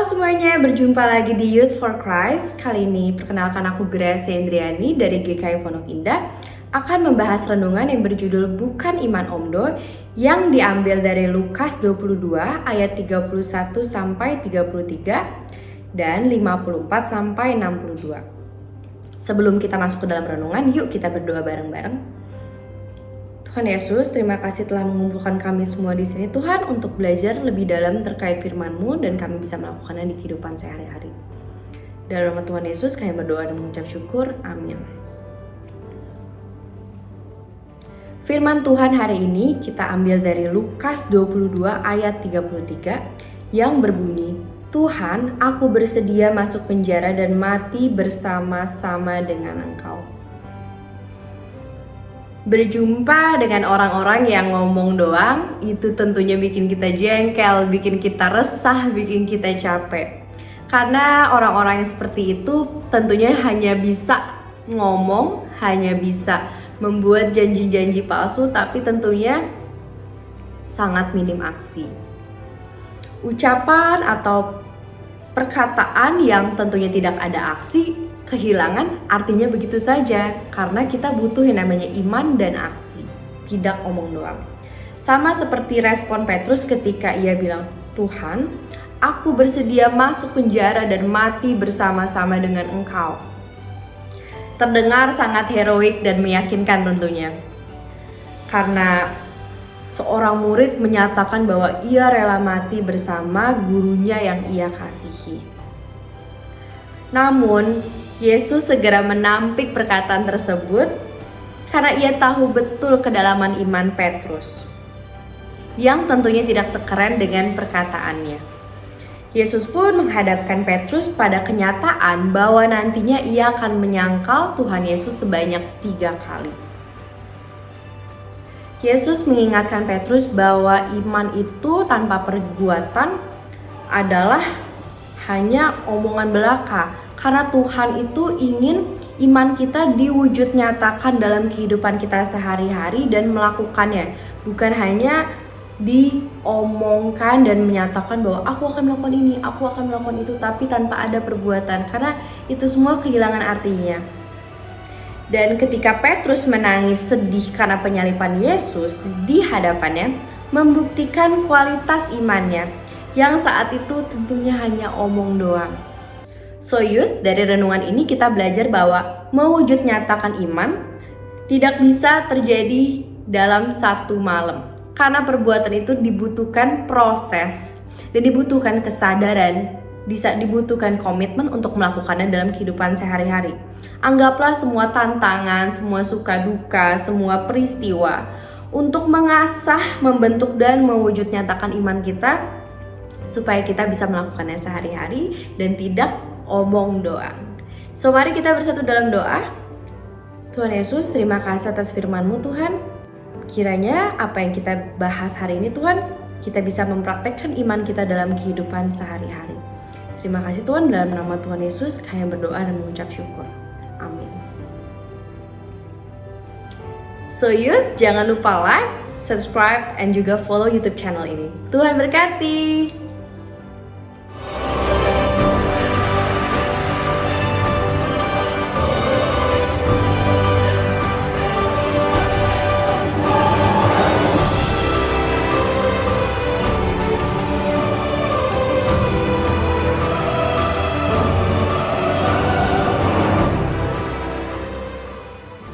semuanya, berjumpa lagi di Youth for Christ. Kali ini perkenalkan aku Grace Indriani dari GKI Pondok Indah akan membahas renungan yang berjudul Bukan Iman Omdo yang diambil dari Lukas 22 ayat 31 sampai 33 dan 54 sampai 62. Sebelum kita masuk ke dalam renungan, yuk kita berdoa bareng-bareng. Tuhan Yesus, terima kasih telah mengumpulkan kami semua di sini Tuhan untuk belajar lebih dalam terkait firman-Mu dan kami bisa melakukannya di kehidupan sehari-hari. Dalam nama Tuhan Yesus kami berdoa dan mengucap syukur. Amin. Firman Tuhan hari ini kita ambil dari Lukas 22 ayat 33 yang berbunyi, Tuhan, aku bersedia masuk penjara dan mati bersama-sama dengan Engkau. Berjumpa dengan orang-orang yang ngomong doang, itu tentunya bikin kita jengkel, bikin kita resah, bikin kita capek. Karena orang-orang yang seperti itu tentunya hanya bisa ngomong, hanya bisa membuat janji-janji palsu, tapi tentunya sangat minim aksi. Ucapan atau perkataan yang tentunya tidak ada aksi, kehilangan artinya begitu saja, karena kita butuh yang namanya iman dan aksi, tidak omong doang. Sama seperti respon Petrus ketika ia bilang, Tuhan, aku bersedia masuk penjara dan mati bersama-sama dengan Engkau. Terdengar sangat heroik dan meyakinkan tentunya, karena seorang murid menyatakan bahwa ia rela mati bersama gurunya yang ia kasihi. Namun, Yesus segera menampik perkataan tersebut karena ia tahu betul kedalaman iman Petrus yang tentunya tidak sekeren dengan perkataannya. Yesus pun menghadapkan Petrus pada kenyataan bahwa nantinya ia akan menyangkal Tuhan Yesus sebanyak 3 kali. Yesus mengingatkan Petrus bahwa iman itu tanpa perbuatan adalah hanya omongan belaka. Karena Tuhan itu ingin iman kita diwujud nyatakan dalam kehidupan kita sehari-hari dan melakukannya. Bukan hanya diomongkan dan menyatakan bahwa aku akan melakukan ini, aku akan melakukan itu, tapi tanpa ada perbuatan. Karena itu semua kehilangan artinya. Dan ketika Petrus menangis sedih karena penyaliban Yesus di hadapannya, membuktikan kualitas imannya yang saat itu tentunya hanya omong doang. So youth, dari renungan ini kita belajar bahwa mewujud nyatakan iman tidak bisa terjadi dalam satu malam. Karena perbuatan itu dibutuhkan proses dan dibutuhkan kesadaran, dibutuhkan komitmen untuk melakukannya dalam kehidupan sehari-hari. Anggaplah semua tantangan, semua suka duka, semua peristiwa untuk mengasah, membentuk dan mewujud nyatakan iman kita supaya kita bisa melakukannya sehari-hari dan tidak omong doang. So mari kita bersatu dalam doa. Tuhan Yesus, terima kasih atas firman-Mu Tuhan. Kiranya apa yang kita bahas hari ini Tuhan, kita bisa mempraktekkan iman kita dalam kehidupan sehari-hari. Terima kasih Tuhan, dalam nama Tuhan Yesus kami berdoa dan mengucap syukur. Amin. So you jangan lupa like, subscribe, and juga follow YouTube channel ini. Tuhan berkati.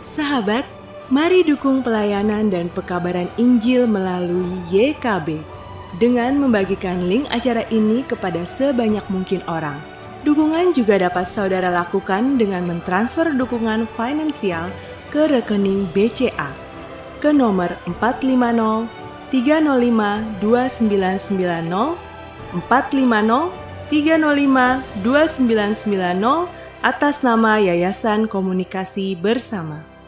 Sahabat, mari dukung pelayanan dan pekabaran Injil melalui YKB dengan membagikan link acara ini kepada sebanyak mungkin orang. Dukungan juga dapat saudara lakukan dengan mentransfer dukungan finansial ke rekening BCA ke nomor 450 305 2990 450 305 2990 atas nama Yayasan Komunikasi Bersama.